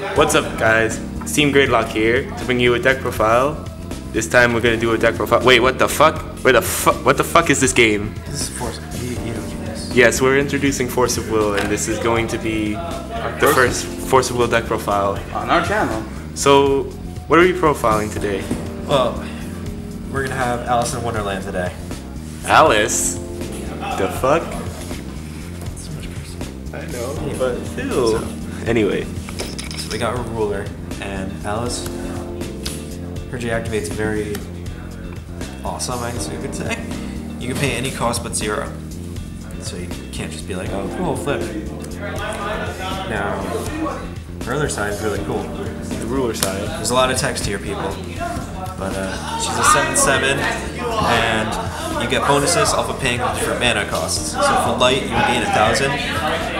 What's up, guys? It's Team Gradelock here to bring you a deck profile. This time we're gonna do a deck profile. Wait, what the fuck? What the fuck is this game? This is Force. You don't do this. Yes, we're introducing Force of Will, and this is going to be the first Force of Will deck profile on our channel. So, what are we profiling today? Well, we're gonna have Alice in Wonderland today. Alice? The fuck? So much cursing. I know, but still. Anyway. So we got a ruler, and Alice, her J activate's very awesome, I guess you could say. You can pay any cost but 0. So you can't just be like, oh cool, flip. Now, her other side is really cool. The ruler side. There's a lot of text here, people. But she's a 7/7, and you get bonuses off of paying different mana costs. So for light, you would gain 1,000.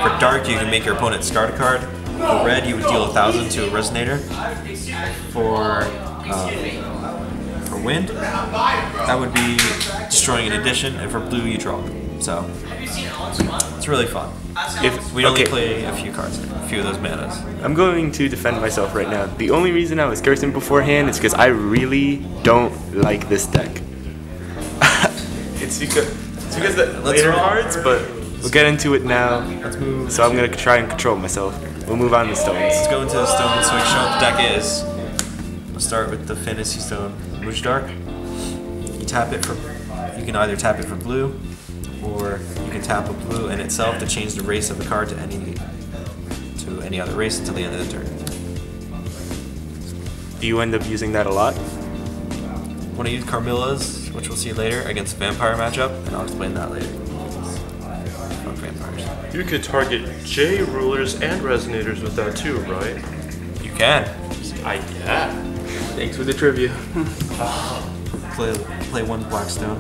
For dark, you can make your opponent discard a card. For red, you would deal 1,000 to a Resonator. For wind, that would be destroying an addition, and for blue, you draw. So it's really fun. If we only play a few cards, a few of those manas. I'm going to defend myself right now. The only reason I was cursing beforehand is because I really don't like this deck. it's because the later cards, but we'll get into it now. Let's move. So I'm gonna try and control myself. We'll move on to stones. Let's go into the stones so we can show what the deck is. We'll start with the fantasy stone, Moojdart. You tap it for. You can either tap it for blue, or you can tap a blue in itself to change the race of the card to any other race until the end of the turn. Do you end up using that a lot? Want to use Carmilla's, which we'll see later, against Vampire matchup, and I'll explain that later. Fuck vampires. You could target J rulers and resonators with that too, right? You can. Yeah. Thanks for the trivia. Play one black stone,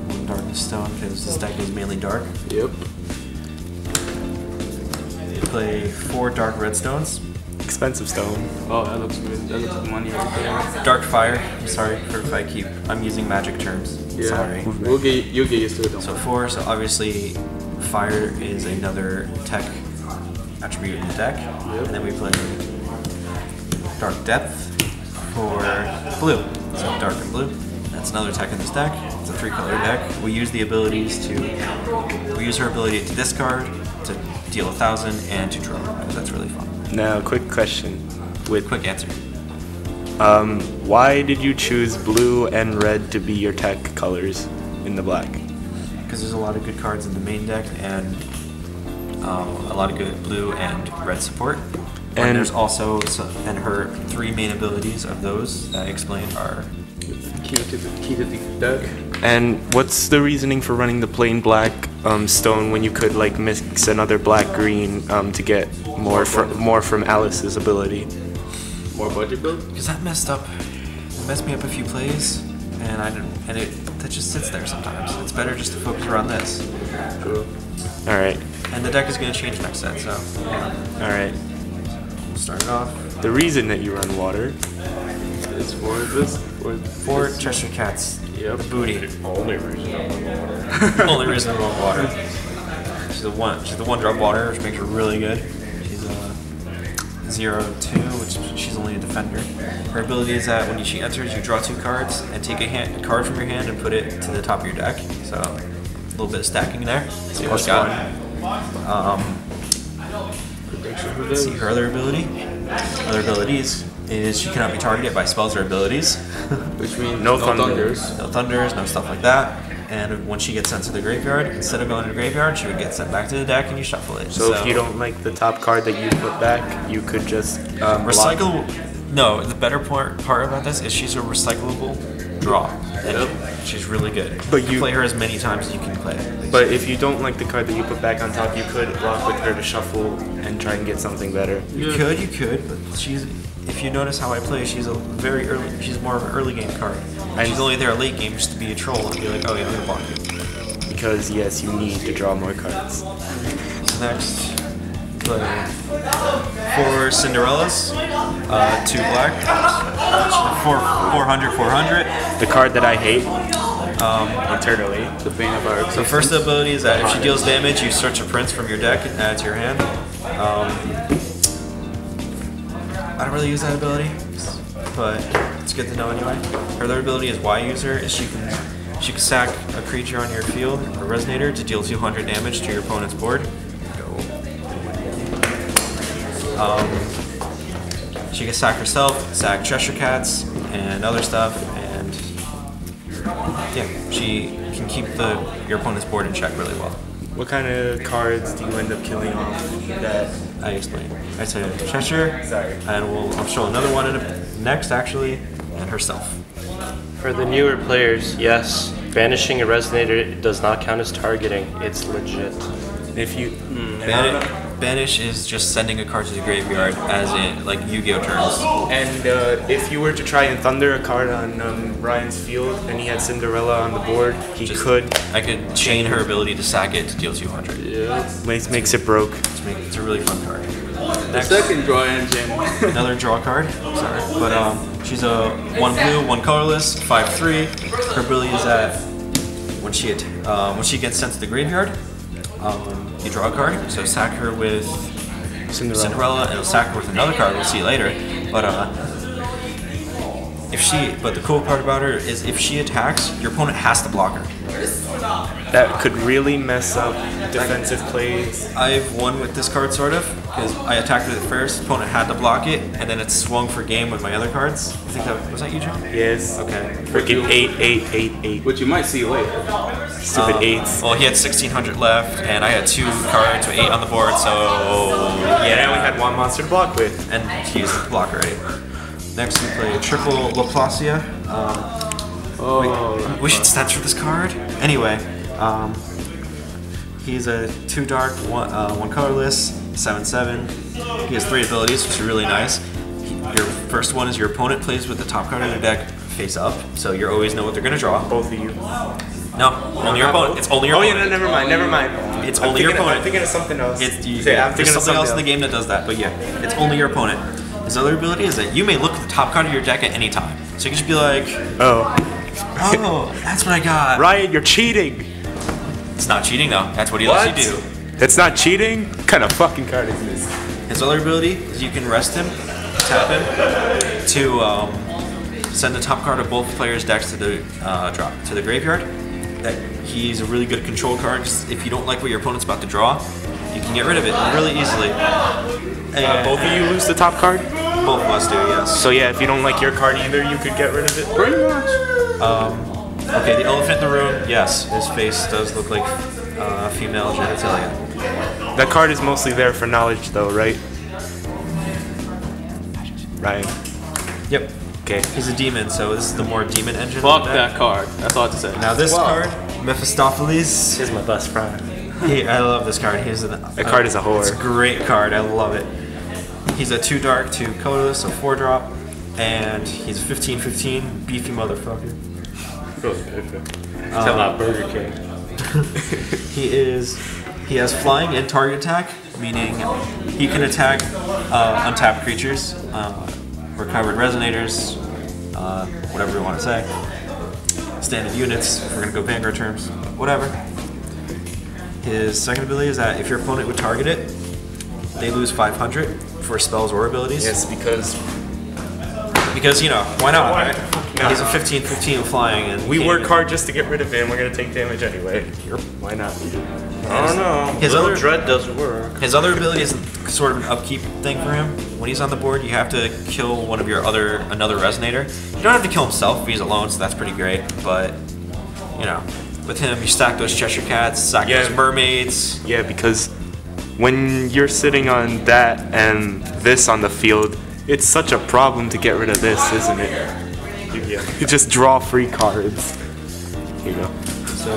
one darkness stone, because this deck is mainly dark. Yep. Play 4 dark red stones. Expensive stone. Oh, that looks good. That looks like money right there. Dark fire. I'm sorry for if I'm using magic terms. Yeah. Sorry. You'll get used to it. Don't So worry. 4. So obviously, fire is another tech attribute in the deck, and then we play dark depth for blue. So dark and blue. That's another tech in this deck. It's a 3-color deck. We use the abilities to. We use her ability to discard, to deal 1,000, and to draw. That's really fun. Now, quick question. Quick answer. Why did you choose blue and red to be your tech colors in the black? Because there's a lot of good cards in the main deck, and a lot of good blue and red support. And there's also and her 3 main abilities of those that I explained are Key to the deck. And what's the reasoning for running the plain black stone when you could like mix another black green to get more from Alice's ability? More budget build. because that messed me up a few plays, and that just sits there sometimes. It's better just to focus around this. True. All right. And the deck is going to change next set, so yeah. All right. We'll start it off. The reason that you run water. It's for this. For Cheshire Cats. Yep. The booty. Only reason I want water. Only reason I want water. She's the 1-drop water, which makes her really good. She's a 0/2, which she's only a defender. Her ability is that when she enters, you draw 2 cards and take a card from your hand and put it to the top of your deck. So a little bit of stacking there. See what we got. Let's see her other ability. Other abilities is she cannot be targeted by spells or abilities. Which means No thunders. No thunders, no stuff like that. And when she gets sent to the graveyard, instead of going to the graveyard, she would get sent back to the deck and you shuffle it. So if you don't like the top card that you put back, you could just recycle. No, the better part about this is she's a recyclable draw. And she's really good. But you can play her as many times as you can play it. But if you don't like the card that you put back on top, you could block with her to shuffle and try and get something better. You could, but if you notice how I play, she's she's more of an early game card. And she's only there late game just to be a troll and be like, oh yeah, I'm gonna block you. Because yes, you need to draw more cards. So next, play 4 Cinderellas, 2 black, 400. The card that I hate, eternally. The bane of our existence. So first ability is that if she deals damage, you search a prince from your deck and add it to your hand. I don't really use that ability, but it's good to know anyway. Her other ability is Y user. Is she can sack a creature on your field, a resonator, to deal 200 damage to your opponent's board. She can sack herself, sack Cheshire cats, and other stuff, and yeah, she can keep your opponent's board in check really well. What kind of cards do you end up killing off that? I explained. I said Cheshire, Sorry. and I'll show another one next actually, and herself. For the newer players, yes, banishing a resonator does not count as targeting. It's legit. If you Banish is just sending a card to the graveyard, as in like Yu-Gi-Oh turns. and if you were to try and thunder a card on Ryan's field and he had Cinderella on the board, I could chain her ability to sack it to deal 200. Yeah. makes it broke. It's a really fun card. The second draw engine. Another draw card. Sorry, but she's a 1 blue, 1 colorless, 5/3. Her ability is that when she gets sent to the graveyard, you draw a card. So sack her with Cinderella, and it'll sack her with another card. We'll see later. But the cool part about her is if she attacks, your opponent has to block her. That could really mess up defensive plays. I've won with this card sort of because I attacked with it first. Opponent had to block it, and then it swung for game with my other cards. I think was that you, Jim? Yes. Okay. Freaking 8. Which you might see later. Stupid 8s. Well, he had 1600 left, and I had 2 cards with 8 on the board, so Yeah, I only had 1 monster to block with. and he used the block already. Next, we play triple Laplacia. We should censor this card. Anyway, he's a 2 dark, 1 colorless, 7/7. He has 3 abilities, which are really nice. Your first one is your opponent plays with the top card of their deck face up, so you always know what they're gonna draw. Both of you. No, only your opponent. It's only your Oh yeah, opponent. no, never mind. It's only your opponent. I'm thinking of something else. I'm There's there's something else in the game that does that, but yeah, it's only your opponent. His other ability is that you may look at the top card of your deck at any time. So you can just be like, Oh. oh, that's what I got. Ryan, you're cheating. It's not cheating though. That's what he lets you do. It's not cheating? What kind of fucking card is this? His other ability is you can rest him, tap him, to send the top card of both players' decks to the graveyard. That he's a really good control card. If you don't like what your opponent's about to draw, you can get rid of it really easily. And Both of you lose the top card? both of us do, yes. So yeah, if you don't like your card either, you could get rid of it? Pretty much. Okay, the elephant in the room, yes, his face does look like female genitalia. That card is mostly there for knowledge though, right? Ryan. Yep. Okay. He's a demon, so this is the more demon engine. Fuck of the that deck. card. That's all I have to say. Now this card, Mephistopheles. He's my best friend. I love this card. That card is a whore. It's a great card. I love it. He's a 2 dark, 2 colorless, so 4 drop, and he's a 15/15 beefy motherfucker. Tell that Burger King. He has flying and target attack, meaning he can attack untapped creatures, recovered resonators, whatever you want to say. Standard units, if we're gonna go Vanguard terms, whatever. His second ability is that if your opponent would target it, they lose 500 for spells or abilities. Yes, because Because, you know, why not, Why? right? No. He's a 15/15 flying, and we can't work even- hard just to get rid of it and we're gonna take damage anyway. Why not? I don't know. His Little other- dread does work. His other ability is sort of an upkeep thing for him. When he's on the board, you have to kill one of your another resonator. You don't have to kill himself if he's alone, so that's pretty great. But you know, with him, you stack those Cheshire cats, stack Yeah. those mermaids. Yeah, because when you're sitting on that and this on the field, it's such a problem to get rid of this, isn't it? Yeah. You just draw free cards. Here you go. So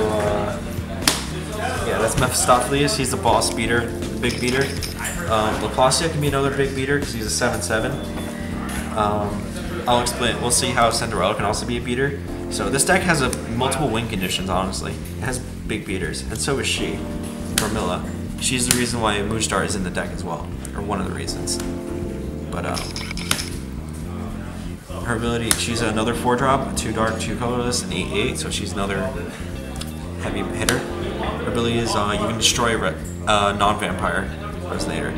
yeah, that's Mephistopheles. He's the boss beater, the big beater. Laplacia can be another big beater because he's a 7/7. I'll explain. We'll see how Cinderella can also be a beater. So this deck has multiple win conditions. Honestly, it has big beaters, and so is she, Carmilla. She's the reason why Moojdart is in the deck as well, or one of the reasons. But her ability, she's another 4-drop, 2 dark, 2 colorless, and 8/8. So she's another heavy hitter. Her ability is you can destroy a non-vampire resonator.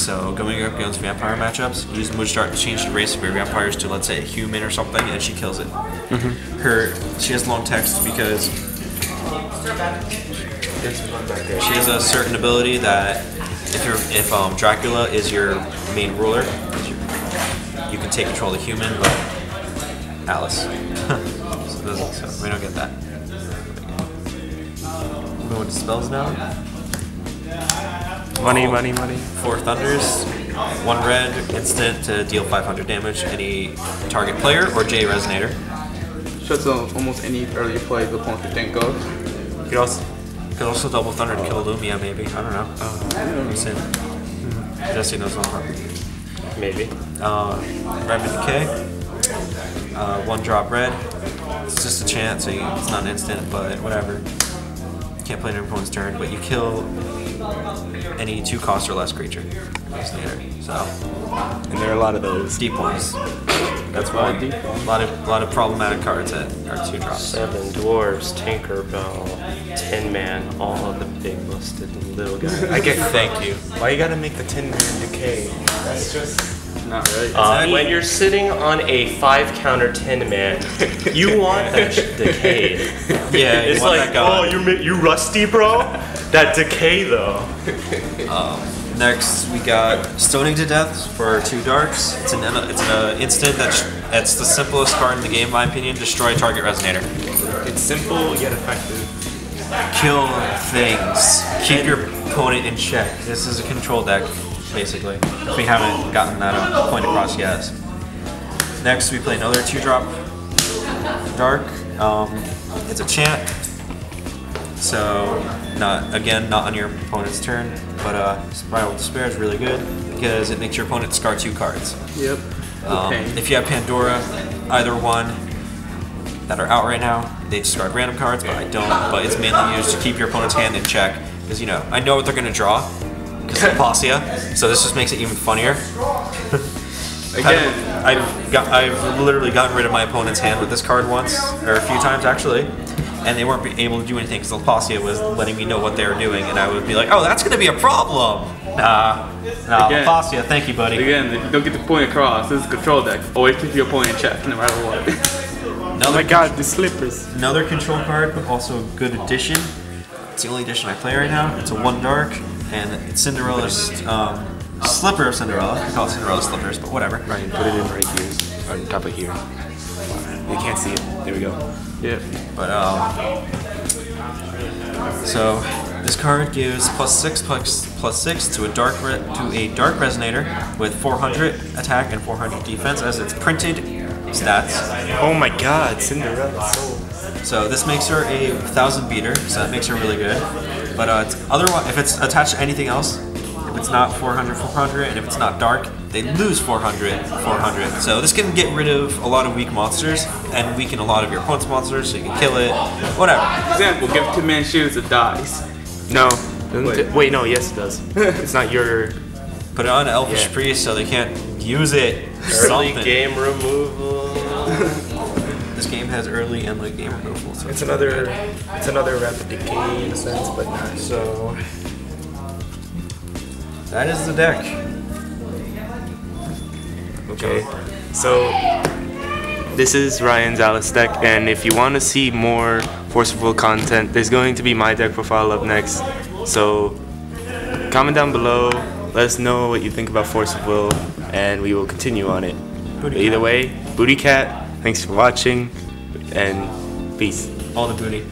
So going up against vampire matchups, use Moojdart to change the race of your vampires to, let's say, a human or something, and she kills it. She has long text because she has a certain ability that if Dracula is your main ruler, you can take control of the human, but Alice. so we don't get that. We go into spells now. Money. 4 thunders, 1 red, instant to deal 500 damage to any target player or J Resonator. Shuts off almost any early play the opponent can think of. You could also double thunder to kill Lumia, maybe. I don't know. Jesse knows one. Maybe. Remnant Decay. 1 drop red. It's just a chance, so it's not an instant, but whatever. You can't play an opponent's turn, but you kill any 2 cost or less creature. So. And there are a lot of those. Deep ones. That's why a lot of problematic cards that are 2 drops. 7 dwarves, Tinkerbell, Tin Man, all of the big busted little guys. I get. Thank you. Why you gotta make the Tin Man decay? That's just Not right. When you're sitting on a 5 counter Tin Man, you want that decayed. Yeah, It's like, oh, you rusty, bro? That decay, though. Next, we got Stoning to Death for 2 darks. It's an instant that's the simplest card in the game, in my opinion. Destroy target Resonator. it's simple yet effective. Kill things. Keep your opponent in check. This is a control deck, basically. If we haven't gotten that point across yet. Next, we play another 2-drop dark. It's a chant. So, not on your opponent's turn, but Spiral Despair is really good because it makes your opponent discard 2 cards. Yep. If you have Pandora, either one that are out right now, they discard random cards, but I don't. But it's mainly used to keep your opponent's hand in check because I know what they're gonna draw because Laplacia. So this just makes it even funnier. Again, I've literally gotten rid of my opponent's hand with this card once, or a few times actually. And they weren't able to do anything because Laplacia was letting me know what they were doing, and I would be like, "Oh, that's going to be a problem." Nah, Again. Laplacia, thank you, buddy. again, if you don't get the point across, this is a control deck. Always keep your opponent in check, no matter what. Oh my god, the slippers. Another control card, but also a good addition. It's the only edition I play right now. It's a 1 dark, and it's Cinderella's slipper of Cinderella. I call it Cinderella slippers, but whatever. Ryan, put it in right here, on top of here. You can't see it. There we go. Yep. But so this card gives +6/+6 to a dark Resonator with 400 attack and 400 defense as its printed stats. Oh my god, Cinderella. So this makes her a 1000 beater, so that makes her really good. But otherwise, if it's attached to anything else, if it's not 400, and if it's not dark, they lose 400. So this can get rid of a lot of weak monsters and weaken a lot of your opponent's monsters, so you can kill it, whatever. Example, give 2-man shoes, it dies. No. Wait, no, yes it does. It's not your... Put it on Elfish Yeah. Priest so they can't use it. Early Something. game removal. This game has early and late game removal. So It's another rapid decay in a sense, but not. So that is the deck. Okay, so this is Ryan's Alice deck, and if you want to see more Forceful content, there's going to be my deck profile up next. So comment down below, let us know what you think about Force of Will, and we will continue on it. But either way, Booty Cat, thanks for watching, and peace. All the booty.